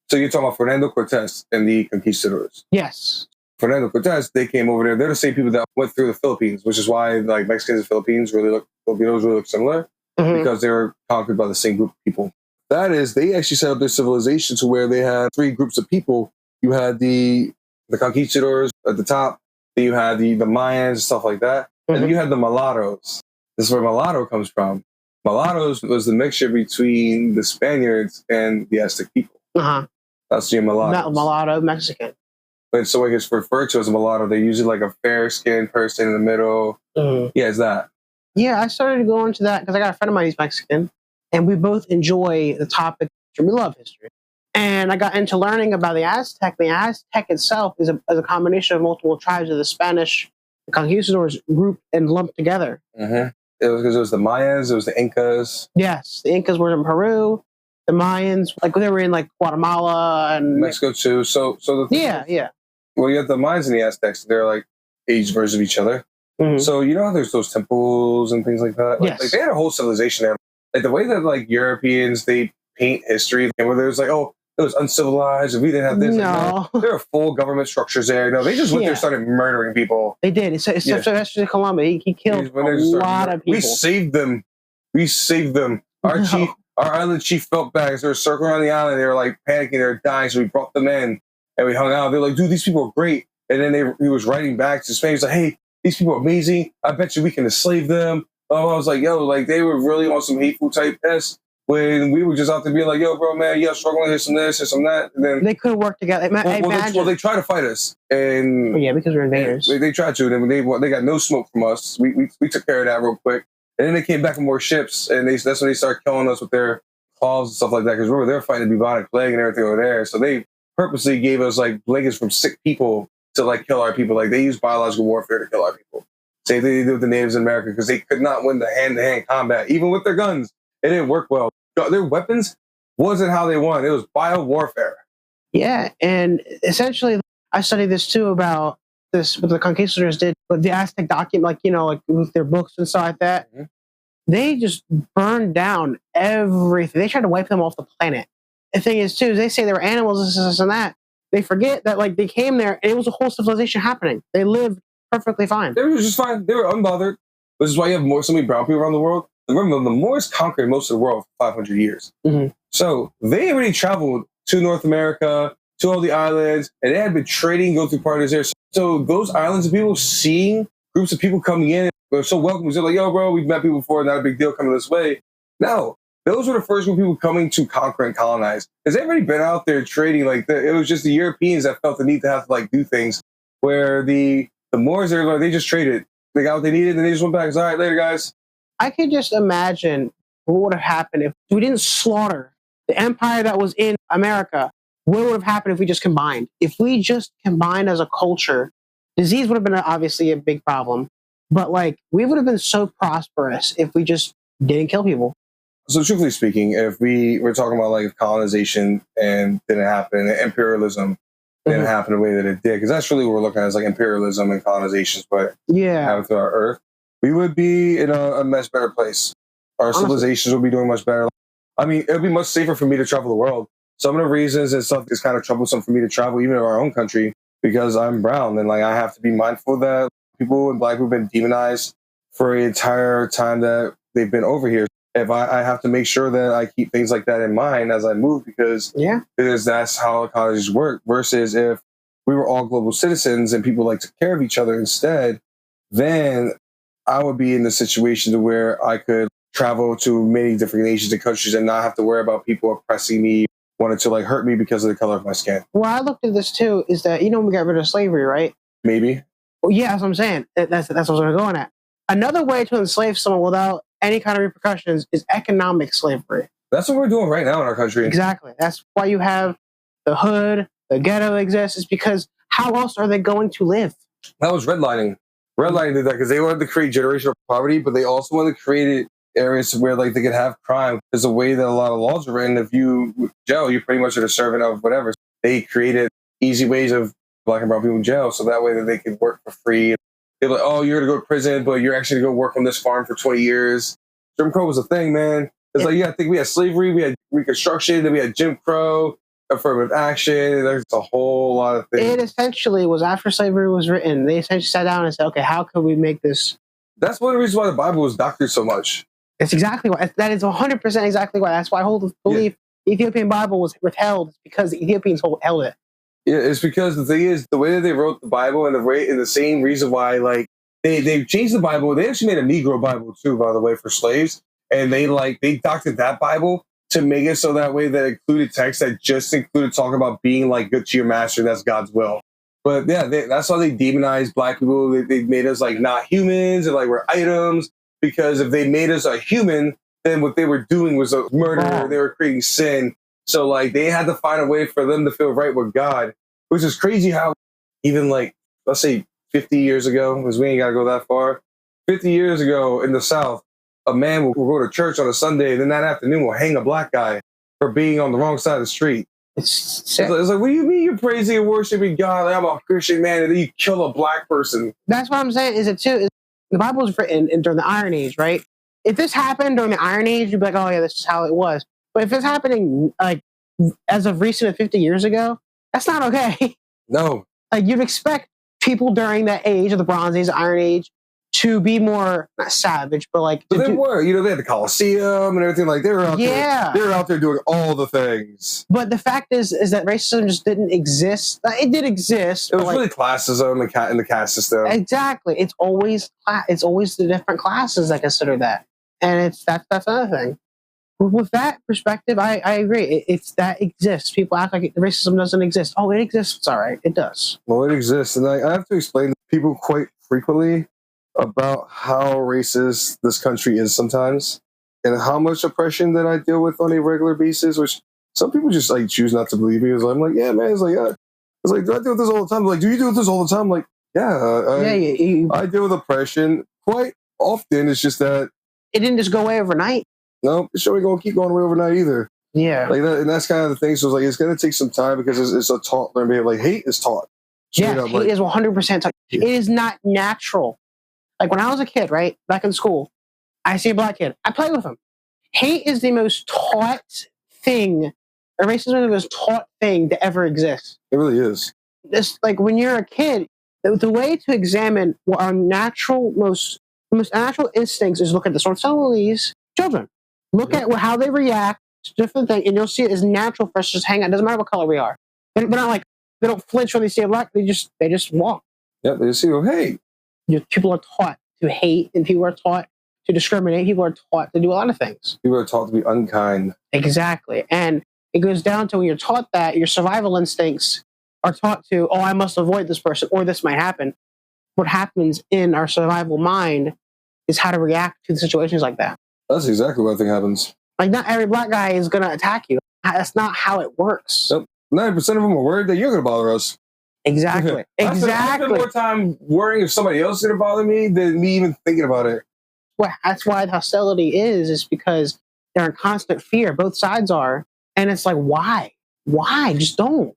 So you're talking about Fernando Cortez and the conquistadors. Yes. Fernando Cortez, they came over there. They're the same people that went through the Philippines, which is why like Mexicans and Filipinos really look similar, because they were conquered by the same group of people. That is, they actually set up their civilization to where they had three groups of people. You had the conquistadors at the top, then you had the Mayans, stuff like that, and then you had the mulattoes. This is where mulatto comes from. Mulattoes was the mixture between the Spaniards and the Aztec people. That's your mulatto. Mulatto, Mexican. But so it's referred to as a mulatto. They're usually like a fair-skinned person in the middle. Yeah, it's that. Yeah, I started to go into that because I got a friend of mine who's Mexican, and we both enjoy the topic. We love history. And I got into learning about the Aztec. The Aztec itself is a combination of multiple tribes of the Spanish conquistadors grouped and lumped together. It was because it was the Mayans, it was the Incas. Yes, the Incas were in Peru. The Mayans, they were in Guatemala and Mexico too. So the thing is, well, you have the Mayans and the Aztecs. They're like aged versions of each other. So you know how there's those temples and things like that. Like they had a whole civilization there. Like the way that Europeans they paint history, and where there's it was uncivilized and we didn't have this. No, there are full government structures there. No, they just went there and started murdering people. They did. It's Sylvester Columbus. He killed a lot of people. We saved them. Our island chief felt bad because they were circling around the island. They were panicking. They were dying. So we brought them in and we hung out. They're like, dude, these people are great. And then he was writing back to Spain. He's like, hey, these people are amazing. I bet you we can enslave them. I was like, yo, they were really on some hateful type S. when we were just out there being like, yo, bro, man, struggling, here's some this, here's some that. And then they couldn't work together. they tried to fight us. And yeah, because we're invaders. They tried to. They got no smoke from us. We took care of that real quick. And then they came back with more ships, and that's when they started killing us with their claws and stuff like that. Because remember, they're fighting the bubonic plague and everything over there. So they purposely gave us like blankets from sick people to like kill our people. Like they used biological warfare to kill our people. Same thing they did with the natives in America because they could not win the hand-to-hand combat, even with their guns. It didn't work well. Their weapons wasn't how they won. It was bio warfare. Yeah, and essentially, I studied this too about this what the conquistadors did with the Aztec document, like with their books and stuff like that. Mm-hmm. They just burned down everything. They tried to wipe them off the planet. The thing is, too, they say they were animals, this and that. They forget that, like, they came there and it was a whole civilization happening. They lived perfectly fine. They were just fine. They were unbothered. Which is why you have so many brown people around the world. Remember, the Moors conquered most of the world for 500 years. Mm-hmm. So they already traveled to North America, to all the islands, and they had been trading, go through parties there. So those islands of people seeing groups of people coming in, they're so welcome. They're like, yo, bro, we've met people before, not a big deal coming this way. No, those were the first group of people coming to conquer and colonize. Has everybody been out there trading like that? It was just the Europeans that felt the need to have to like do things where the Moors, they just traded. They got what they needed, and they just went back. It's all right, later, guys. I could just imagine what would have happened if we didn't slaughter the empire that was in America. What would have happened if we just combined? If we just combined as a culture, disease would have been obviously a big problem. But like, we would have been so prosperous if we just didn't kill people. So truthfully speaking, if we were talking about like colonization and didn't happen, imperialism didn't happen the way that it did, because that's really what we're looking at is like imperialism and colonizations, but happened to our Earth, we would be in a much better place. Our civilizations would be doing much better. I mean, it would be much safer for me to travel the world. Some of the reasons and stuff is kind of troublesome for me to travel, even in our own country, because I'm brown and like I have to be mindful that people in Black people have been demonized for the entire time that they've been over here. If I have to make sure that I keep things like that in mind as I move, because that's how colleges work. Versus if we were all global citizens and people like took care of each other instead, then I would be in the situation to where I could travel to many different nations and countries and not have to worry about people oppressing me, wanted to like hurt me because of the color of my skin. Well, I looked at this too, is that, we got rid of slavery, right? Maybe. Well, yeah, that's what I'm saying. That's what I'm going at. Another way to enslave someone without any kind of repercussions is economic slavery. That's what we're doing right now in our country. Exactly. That's why you have the hood, the ghetto exists, is because how else are they going to live? That was redlining. Redlining did that because they wanted to create generational poverty, but they also wanted to create areas where like they could have crime. There's a way that a lot of laws are written. If you jail, you pretty much are a servant of whatever. They created easy ways of Black and brown people in jail, so that way that they could work for free. They're like, oh, you're going to go to prison, but you're actually going to go work on this farm for 20 years. Jim Crow was a thing, man. It's like, I think we had slavery, we had Reconstruction, then we had Jim Crow, affirmative action. There's a whole lot of things. It essentially was after slavery was written, they essentially sat down and said, okay, how can we make this? That's one of the reasons why the Bible was doctored so much. It's exactly why. That is 100% exactly why. That's why I believe the Ethiopian Bible was withheld, because the Ethiopians held it. Yeah, it's because the thing is, the way that they wrote the Bible and the same reason why, like, they changed the Bible. They actually made a Negro Bible too, by the way, for slaves. And they doctored that Bible to make it so that way that included text that just included talking about being like good to your master. That's God's will. But yeah, that's why they demonized Black people. They made us like not humans and like we're items, because if they made us a human, then what they were doing was a murder. They were creating sin. So like they had to find a way for them to feel right with God, which is crazy how even like, let's say 50 years ago, because we ain't got to go that far. 50 years ago in the South, a man will go to church on a Sunday, and then that afternoon will hang a Black guy for being on the wrong side of the street. It's like, what do you mean you're praising and worshiping God? Like, I'm a Christian man, and then you kill a Black person. That's what I'm saying. Is it too? The Bible was written during the Iron Age, right? If this happened during the Iron Age, you'd be like, oh yeah, this is how it was. But if it's happening like as of recent 50 years ago, that's not okay. No. Like you'd expect people during that age of the Bronze Age, the Iron Age, to be more not savage, but like. But they were, they had the Colosseum and everything. Like they were out there. They were out there doing all the things. But the fact is that racism just didn't exist. It did exist. It was really classism in the caste system. Exactly. It's always the different classes that consider that, and that's another thing. with that perspective, I agree. It's that exists. People act like racism doesn't exist. Oh, it exists. All right, it does. Well, it exists, and I have to explain to people quite frequently about how racist this country is sometimes, and how much oppression that I deal with on a regular basis, which some people just like choose not to believe me. I'm like, yeah, man. It's like, yeah. It's like, do I deal with this all the time? Like, do you deal with this all the time? Like, yeah, I deal with oppression quite often. It's just that it didn't just go away overnight. No, it's sure ain't gonna keep going away overnight either. Yeah, like that, and that's kind of the thing. So it's like it's gonna take some time because it's a taught learned behavior. Like hate is taught. Hate is 100% taught. It is not natural. Like when I was a kid, right, back in school, I see a black kid, I play with him. Hate is the most taught thing. Racism is the most taught thing to ever exist. It really is. This, like when you're a kid, the way to examine what our most natural instincts is look at the sort of some of these children. Look at how they react to different things, and you'll see it is natural for us to just hang out. It doesn't matter what color we are. They're not like, they don't flinch when they see a black. They just walk. Yeah, they just see, hey. People are taught to hate, and people are taught to discriminate. People are taught to do a lot of things. People are taught to be unkind. Exactly. And it goes down to when you're taught that, your survival instincts are taught to, oh, I must avoid this person, or this might happen. What happens in our survival mind is how to react to situations like that. That's exactly what I think happens. Like, not every black guy is going to attack you. That's not how it works. Yep. 90% of them are worried that you're going to bother us. Exactly. I spend more time worrying if somebody else is going to bother me than me even thinking about it. Well, that's why the hostility is because they're in constant fear. Both sides are. And it's like, why? Why? Just don't.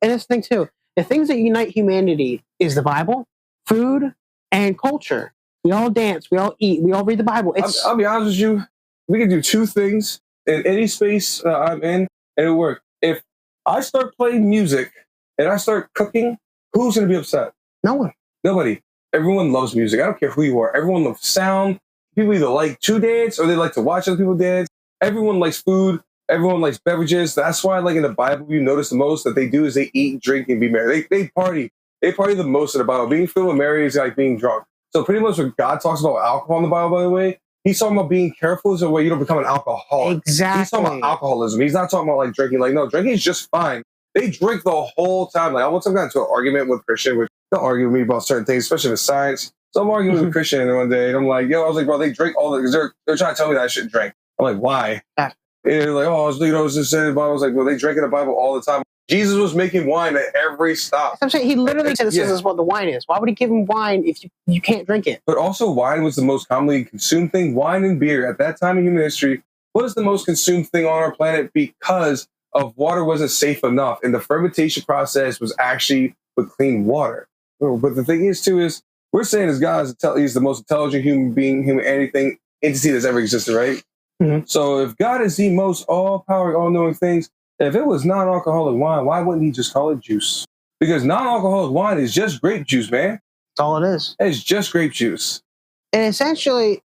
And that's the thing, too. The things that unite humanity is the Bible, food, and culture. We all dance, we all eat, we all read the Bible. I'll be honest with you. We can do two things in any space I'm in, and it'll work. If I start playing music and I start cooking, who's going to be upset? No one. Nobody. Everyone loves music. I don't care who you are. Everyone loves sound. People either like to dance or they like to watch other people dance. Everyone likes food. Everyone likes beverages. That's why, like in the Bible, you notice the most that they do is they eat, drink, and be merry. They party. They party the most in the Bible. Being filled with Mary is like being drunk. So pretty much when God talks about alcohol in the Bible, by the way, he's talking about being careful so where you don't become an alcoholic. Exactly. He's talking about alcoholism. He's not talking about like drinking. Like, no, drinking is just fine. They drink the whole time. Like I once got into an argument with Christian, which don't argue with me about certain things, especially with science. So I'm arguing with a Christian one day, and I'm like, yo, I was like, bro, they drink all the, because they're trying to tell me that I shouldn't drink. I'm like, why? And they're like, oh, it's just saying the Bible. I was like, well, they drink in the Bible all the time. Jesus was making wine at every stop. I'm saying he literally said this is what the wine is. Why would he give him wine if you can't drink it? But also, wine was the most commonly consumed thing. Wine and beer at that time in human history was the most consumed thing on our planet because of water wasn't safe enough, and the fermentation process was actually with clean water. But the thing is, too, is we're saying as God is the most intelligent human being, entity that's ever existed, right? Mm-hmm. So if God is the most all-powerful, all-knowing things, if it was non-alcoholic wine, why wouldn't he just call it juice? Because non-alcoholic wine is just grape juice, man. That's all it is. It's just grape juice. And essentially,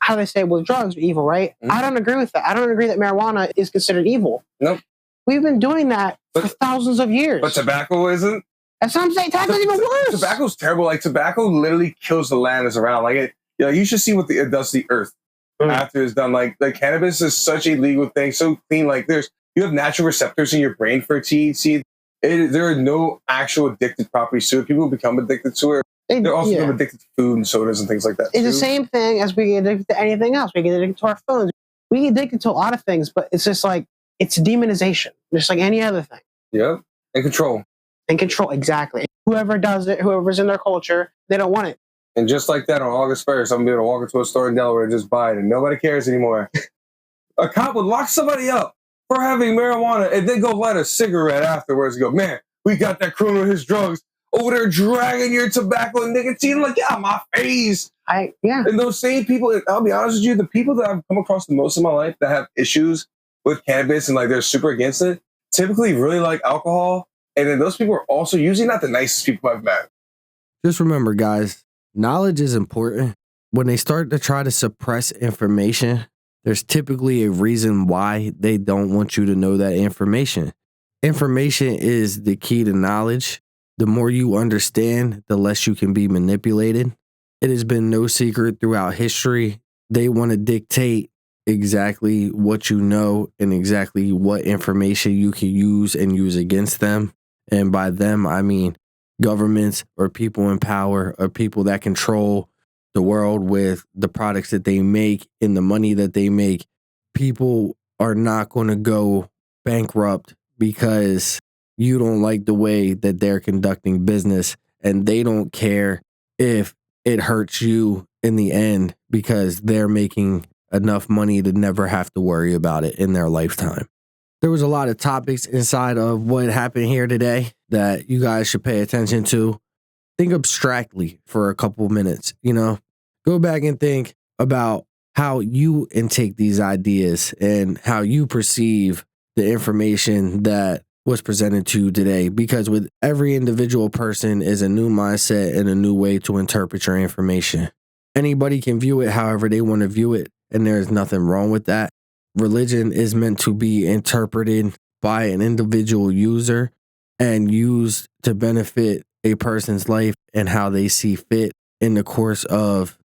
how they say, well, drugs are evil, right? Mm-hmm. I don't agree with that. I don't agree that marijuana is considered evil. Nope. We've been doing that for thousands of years. But tobacco isn't? That's what I'm saying. Tobacco's even worse. Tobacco's terrible. Like, tobacco literally kills the land that's around. Like, you should see what it does to the earth after it's done. Like cannabis is such a legal thing, so clean. Like, you have natural receptors in your brain for THC. There are no actual addicted properties to it. People become addicted to it. They're also become addicted to food and sodas and things like that. It's the same thing as we get addicted to anything else. We get addicted to our phones. We get addicted to a lot of things, but it's just like, it's demonization, just like any other thing. Yeah, and control. And control, exactly. Whoever does it, whoever's in their culture, they don't want it. And just like that, on August 1st, I'm going to be able to walk into a store in Delaware and just buy it, and nobody cares anymore. A cop would lock somebody up for having marijuana and then go light a cigarette afterwards and go, man, we got that criminal with his drugs over there dragging your tobacco and nicotine. Like, yeah, my face. And those same people, I'll be honest with you, the people that I've come across the most in my life that have issues with cannabis and like they're super against it, typically really like alcohol. And then those people are also usually not the nicest people I've met. Just remember, guys, knowledge is important. When they start to try to suppress information, there's typically a reason why they don't want you to know that information. Information is the key to knowledge. The more you understand, the less you can be manipulated. It has been no secret throughout history. They want to dictate exactly what you know and exactly what information you can use and use against them. And by them, I mean governments or people in power or people that control the world with the products that they make and the money that they make. People are not going to go bankrupt because you don't like the way that they're conducting business, and they don't care if it hurts you in the end because they're making enough money to never have to worry about it in their lifetime. There was a lot of topics inside of what happened here today that you guys should pay attention to. Think abstractly for a couple minutes, go back and think about how you intake these ideas and how you perceive the information that was presented to you today, because with every individual person is a new mindset and a new way to interpret your information. Anybody can view it however they want to view it, and there's nothing wrong with that. Religion is meant to be interpreted by an individual user and used to benefit a person's life and how they see fit in the course of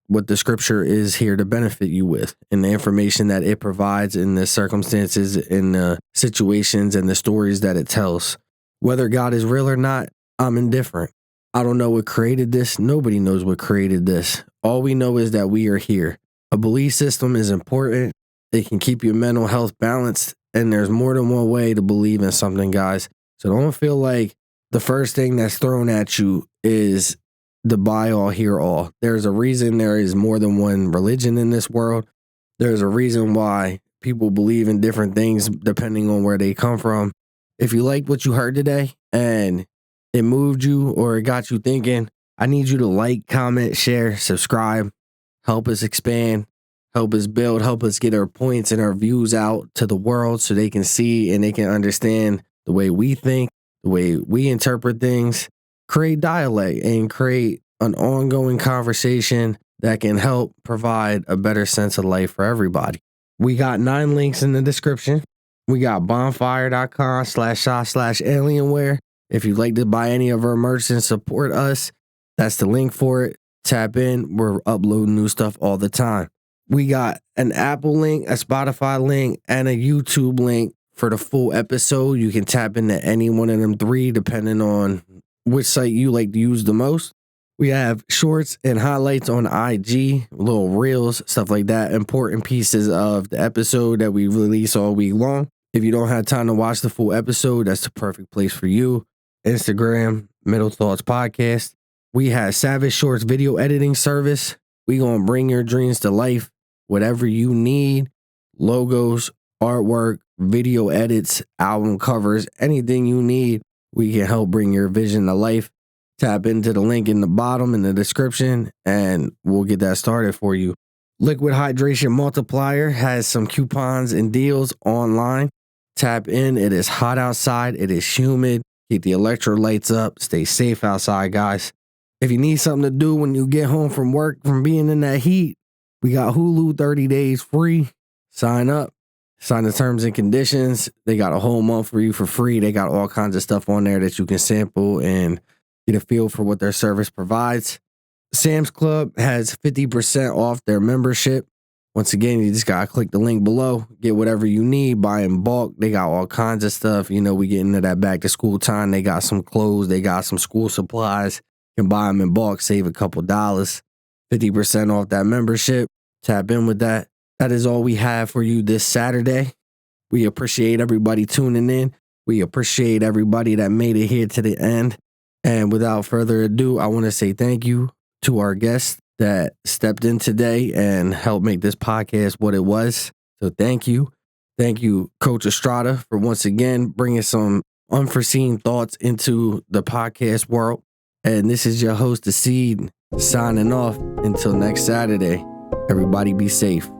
what the scripture is here to benefit you with, and the information that it provides in the circumstances, in the situations and the stories that it tells. Whether God is real or not, I'm indifferent. I don't know what created this. Nobody knows what created this. All we know is that we are here. A belief system is important. It can keep your mental health balanced, and there's more than one way to believe in something, guys. So don't feel like the first thing that's thrown at you is the buy all, hear all. There's a reason there is more than one religion in this world. There's a reason why people believe in different things depending on where they come from. If you liked what you heard today and it moved you or it got you thinking, I need you to like, comment, share, subscribe, help us expand, help us build, help us get our points and our views out to the world so they can see and they can understand the way we think, the way we interpret things. Create dialect and create an ongoing conversation that can help provide a better sense of life for everybody. We got 9 links in the description. We got bonfire.com/shop/alienware. If you'd like to buy any of our merch and support us, that's the link for it. Tap in. We're uploading new stuff all the time. We got an Apple link, a Spotify link, and a YouTube link for the full episode. You can tap into any one of them 3 depending on which site you like to use the most. We have shorts and highlights on IG, little reels, stuff like that. Important pieces of the episode that we release all week long. If you don't have time to watch the full episode, that's the perfect place for you. Instagram, Middle Thoughts Podcast. We have Savage Shorts video editing service. We gonna bring your dreams to life. Whatever you need, logos, artwork, video edits, album covers, anything you need, we can help bring your vision to life. Tap into the link in the bottom in the description and we'll get that started for you. Liquid Hydration Multiplier has some coupons and deals online. Tap in. It is hot outside. It is humid. Keep the electrolytes up. Stay safe outside, guys. If you need something to do when you get home from work from being in that heat, we got Hulu 30 days free. Sign up. Sign the terms and conditions. They got a whole month for you for free. They got all kinds of stuff on there that you can sample and get a feel for what their service provides. Sam's Club has 50% off their membership. Once again, you just got to click the link below. Get whatever you need. Buy in bulk. They got all kinds of stuff. We get into that back to school time. They got some clothes. They got some school supplies. You can buy them in bulk. Save a couple dollars. 50% off that membership. Tap in with that. That is all we have for you this Saturday. We appreciate everybody tuning in. We appreciate everybody that made it here to the end. And without further ado, I want to say thank you to our guests that stepped in today and helped make this podcast what it was. So thank you. Thank you, Coach Estrada, for once again bringing some unforeseen thoughts into the podcast world. And this is your host, The Seed, signing off until next Saturday. Everybody be safe.